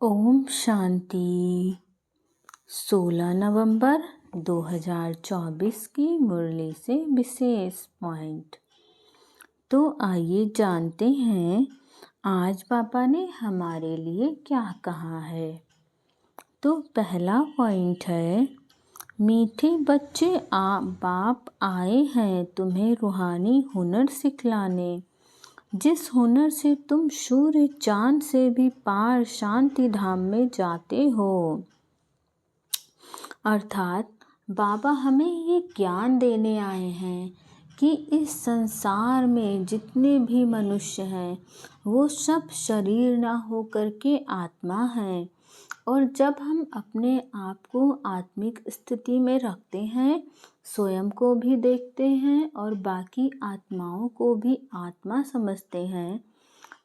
ओम शांति। 16 नवंबर 2024 की मुरली से विशेष पॉइंट। तो आइए जानते हैं आज पापा ने हमारे लिए क्या कहा है। तो पहला पॉइंट है, मीठे बच्चे बाप आए हैं तुम्हें रूहानी हुनर सिखलाने, जिस हुनर से तुम सूर्य चांद से भी पार शांति धाम में जाते हो। अर्थात बाबा हमें ये ज्ञान देने आए हैं कि इस संसार में जितने भी मनुष्य हैं वो सब शरीर ना होकर के आत्मा हैं, और जब हम अपने आप को आत्मिक स्थिति में रखते हैं, स्वयं को भी देखते हैं और बाकी आत्माओं को भी आत्मा समझते हैं,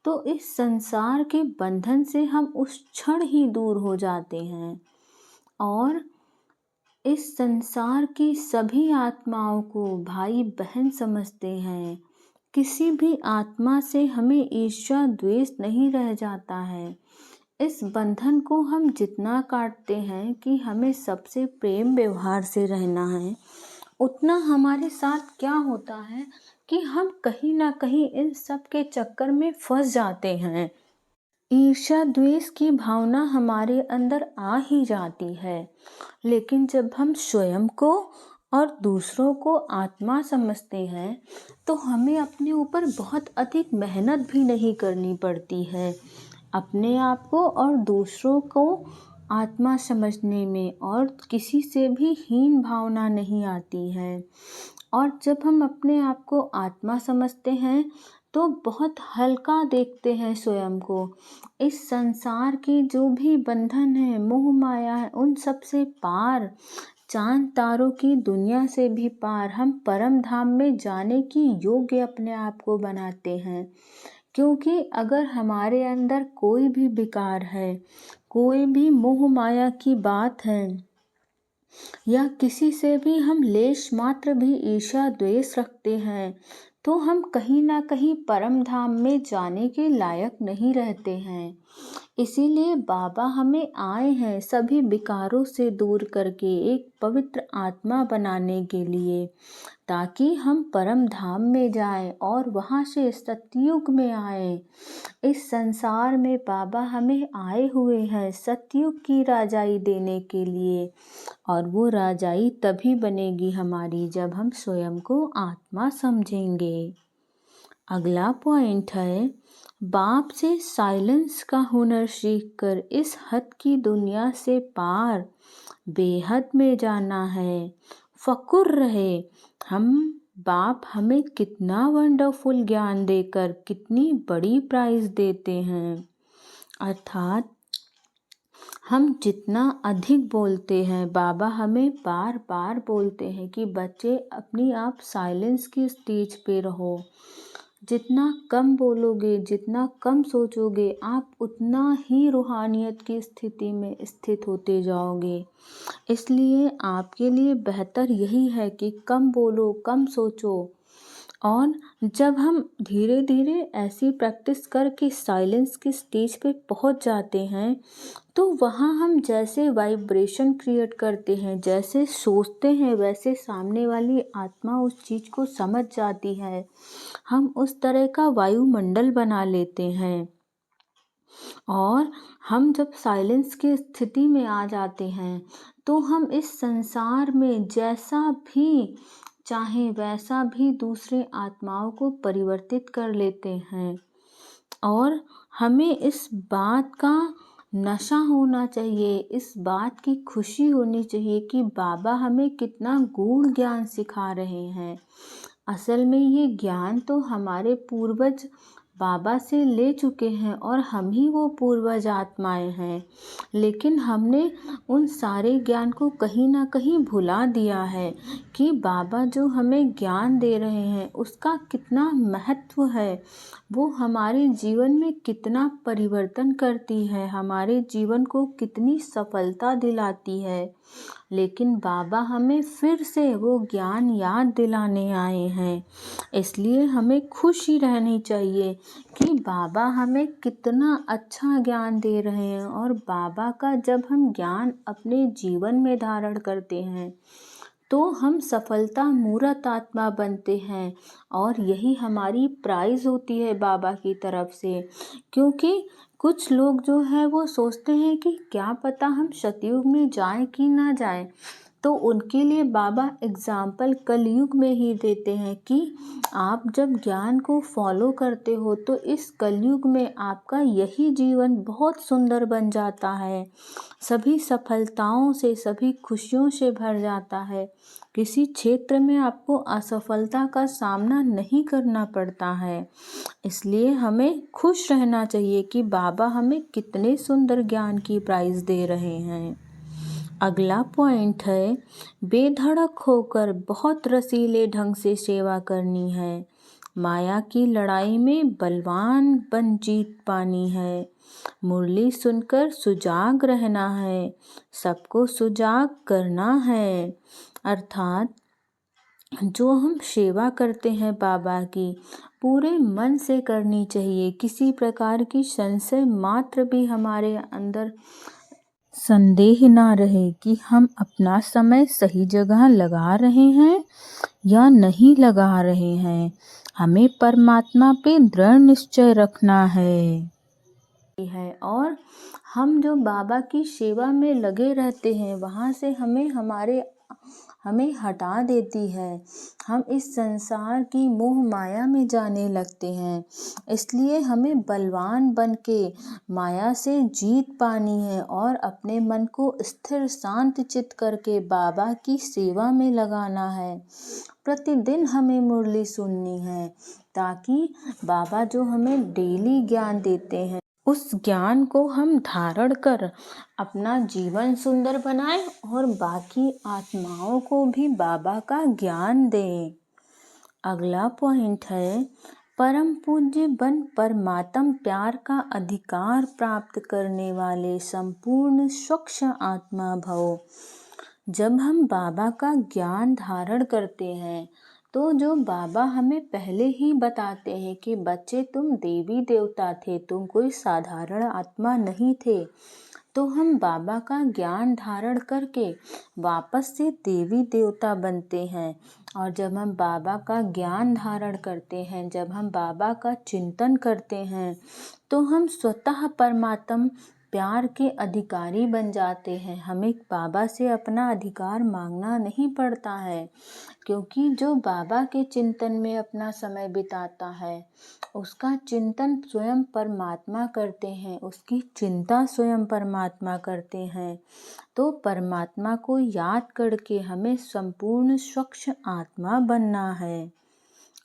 तो इस संसार के बंधन से हम उस क्षण ही दूर हो जाते हैं और इस संसार की सभी आत्माओं को भाई बहन समझते हैं। किसी भी आत्मा से हमें ईर्ष्या द्वेष नहीं रह जाता है। इस बंधन को हम जितना काटते हैं कि हमें सबसे प्रेम व्यवहार से रहना है, उतना हमारे साथ क्या होता है कि हम कहीं ना कहीं इन सब के चक्कर में फंस जाते हैं। ईर्ष्या द्वेष की भावना हमारे अंदर आ ही जाती है, लेकिन जब हम स्वयं को और दूसरों को आत्मा समझते हैं तो हमें अपने ऊपर बहुत अधिक मेहनत भी नहीं करनी पड़ती है। अपने आप को और दूसरों को आत्मा समझने में और किसी से भी हीन भावना नहीं आती है। और जब हम अपने आप को आत्मा समझते हैं तो बहुत हल्का देखते हैं स्वयं को। इस संसार के जो भी बंधन है, मोह माया है, उन सब से पार, चांद तारों की दुनिया से भी पार हम परम धाम में जाने की योग्य अपने आप को बनाते हैं। क्योंकि अगर हमारे अंदर कोई भी विकार है, कोई भी मोह माया की बात है, या किसी से भी हम लेश मात्र भी ईर्ष्या द्वेष रखते हैं, तो हम कहीं ना कहीं परम धाम में जाने के लायक नहीं रहते हैं। इसीलिए बाबा हमें आए हैं सभी विकारों से दूर करके एक पवित्र आत्मा बनाने के लिए, ताकि हम परम धाम में जाएं और वहां से सतयुग में आए। इस संसार में बाबा हमें आए हुए हैं सतयुग की राजाई देने के लिए, और वो राजाई तभी बनेगी हमारी जब हम स्वयं को आत्मा समझेंगे। अगला पॉइंट है, बाप से साइलेंस का हुनर सीखकर इस हद की दुनिया से पार बेहद में जाना है। फकुर रहे हम, बाप हमें कितना वंडरफुल ज्ञान देकर कितनी बड़ी प्राइज देते हैं। अर्थात हम जितना अधिक बोलते हैं, बाबा हमें बार बार बोलते हैं कि बच्चे अपनी आप साइलेंस की स्टेज पे रहो। जितना कम बोलोगे, जितना कम सोचोगे, आप उतना ही रूहानियत की स्थिति में स्थित होते जाओगे। इसलिए आपके लिए बेहतर यही है कि कम बोलो, कम सोचो। और जब हम धीरे धीरे ऐसी प्रैक्टिस करके साइलेंस की स्टेज पे पहुंच जाते हैं, तो वहाँ हम जैसे वाइब्रेशन क्रिएट करते हैं, जैसे सोचते हैं, वैसे सामने वाली आत्मा उस चीज़ को समझ जाती है। हम उस तरह का वायुमंडल बना लेते हैं, और हम जब साइलेंस की स्थिति में आ जाते हैं तो हम इस संसार में जैसा भी चाहे वैसा भी दूसरे आत्माओं को परिवर्तित कर लेते हैं। और हमें इस बात का नशा होना चाहिए, इस बात की खुशी होनी चाहिए कि बाबा हमें कितना गूढ़ ज्ञान सिखा रहे हैं। असल में ये ज्ञान तो हमारे पूर्वज बाबा से ले चुके हैं और हम ही वो पूर्वज आत्माएं हैं, लेकिन हमने उन सारे ज्ञान को कहीं ना कहीं भुला दिया है कि बाबा जो हमें ज्ञान दे रहे हैं उसका कितना महत्व है, वो हमारे जीवन में कितना परिवर्तन करती है, हमारे जीवन को कितनी सफलता दिलाती है। लेकिन बाबा हमें फिर से वो ज्ञान याद दिलाने आए हैं। इसलिए हमें खुश ही रहनी चाहिए कि बाबा हमें कितना अच्छा ज्ञान दे रहे हैं, और बाबा का जब हम ज्ञान अपने जीवन में धारण करते हैं तो हम सफलता मूर्त आत्मा बनते हैं, और यही हमारी प्राइज़ होती है बाबा की तरफ से। क्योंकि कुछ लोग जो है वो सोचते हैं कि क्या पता हम सतयुग में जाएं कि ना जाएं, तो उनके लिए बाबा एग्जाम्पल कलयुग में ही देते हैं कि आप जब ज्ञान को फॉलो करते हो तो इस कलयुग में आपका यही जीवन बहुत सुंदर बन जाता है, सभी सफलताओं से, सभी खुशियों से भर जाता है। किसी क्षेत्र में आपको असफलता का सामना नहीं करना पड़ता है। इसलिए हमें खुश रहना चाहिए कि बाबा हमें कितने सुंदर ज्ञान की प्राइज़ दे रहे हैं। अगला पॉइंट है, बेधड़क होकर बहुत रसीले ढंग से सेवा करनी है। माया की लड़ाई में बलवान बन जीत पानी है। मुरली सुनकर सुजाग रहना है, सबको सुजाग करना है। अर्थात जो हम सेवा करते हैं बाबा की, पूरे मन से करनी चाहिए। किसी प्रकार की संशय मात्र भी हमारे अंदर संदेह ना रहे कि हम अपना समय सही जगह लगा रहे हैं या नहीं लगा रहे हैं। हमें परमात्मा पे दृढ़ निश्चय रखना है। और हम जो बाबा की सेवा में लगे रहते हैं वहाँ से हमें हटा देती है। हम इस संसार की मोह माया में जाने लगते हैं। इसलिए हमें बलवान बन के माया से जीत पानी है और अपने मन को स्थिर शांत चित करके बाबा की सेवा में लगाना है। प्रतिदिन हमें मुरली सुननी है ताकि बाबा जो हमें डेली ज्ञान देते हैं उस ज्ञान को हम धारण कर अपना जीवन सुंदर बनाएं और बाकी आत्माओं को भी बाबा का ज्ञान दें। अगला पॉइंट है, परम पूज्य बन परमात्म प्यार का अधिकार प्राप्त करने वाले संपूर्ण स्वच्छ आत्मा भव। जब हम बाबा का ज्ञान धारण करते हैं तो जो बाबा हमें पहले ही बताते हैं कि बच्चे तुम देवी देवता थे, तुम कोई साधारण आत्मा नहीं थे, तो हम बाबा का ज्ञान धारण करके वापस से देवी देवता बनते हैं। और जब हम बाबा का ज्ञान धारण करते हैं, जब हम बाबा का चिंतन करते हैं, तो हम स्वतः परमात्म प्यार के अधिकारी बन जाते हैं। हमें बाबा से अपना अधिकार मांगना नहीं पड़ता है, क्योंकि जो बाबा के चिंतन में अपना समय बिताता है उसका चिंतन स्वयं परमात्मा करते हैं, उसकी चिंता स्वयं परमात्मा करते हैं। तो परमात्मा को याद करके हमें संपूर्ण स्वच्छ आत्मा बनना है।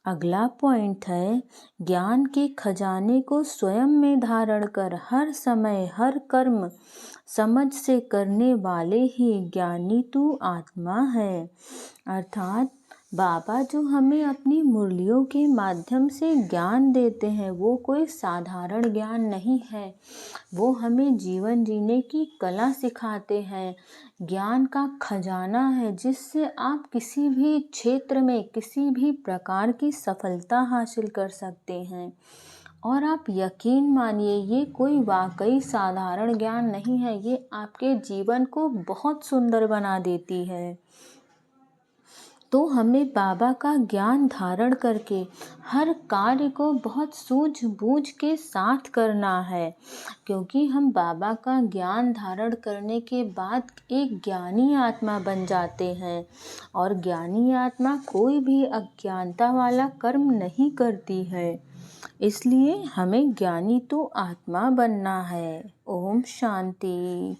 अगला पॉइंट है, ज्ञान के खजाने को स्वयं में धारण कर हर समय हर कर्म समझ से करने वाले ही ज्ञानी तू आत्मा है। अर्थात बाबा जो हमें अपनी मुरलियों के माध्यम से ज्ञान देते हैं वो कोई साधारण ज्ञान नहीं है, वो हमें जीवन जीने की कला सिखाते हैं। ज्ञान का खजाना है जिससे आप किसी भी क्षेत्र में किसी भी प्रकार की सफलता हासिल कर सकते हैं। और आप यकीन मानिए ये कोई वाकई साधारण ज्ञान नहीं है, ये आपके जीवन को बहुत सुंदर बना देती है। तो हमें बाबा का ज्ञान धारण करके हर कार्य को बहुत सूझबूझ के साथ करना है, क्योंकि हम बाबा का ज्ञान धारण करने के बाद एक ज्ञानी आत्मा बन जाते हैं। और ज्ञानी आत्मा कोई भी अज्ञानता वाला कर्म नहीं करती है। इसलिए हमें ज्ञानी तो आत्मा बनना है। ओम शांति।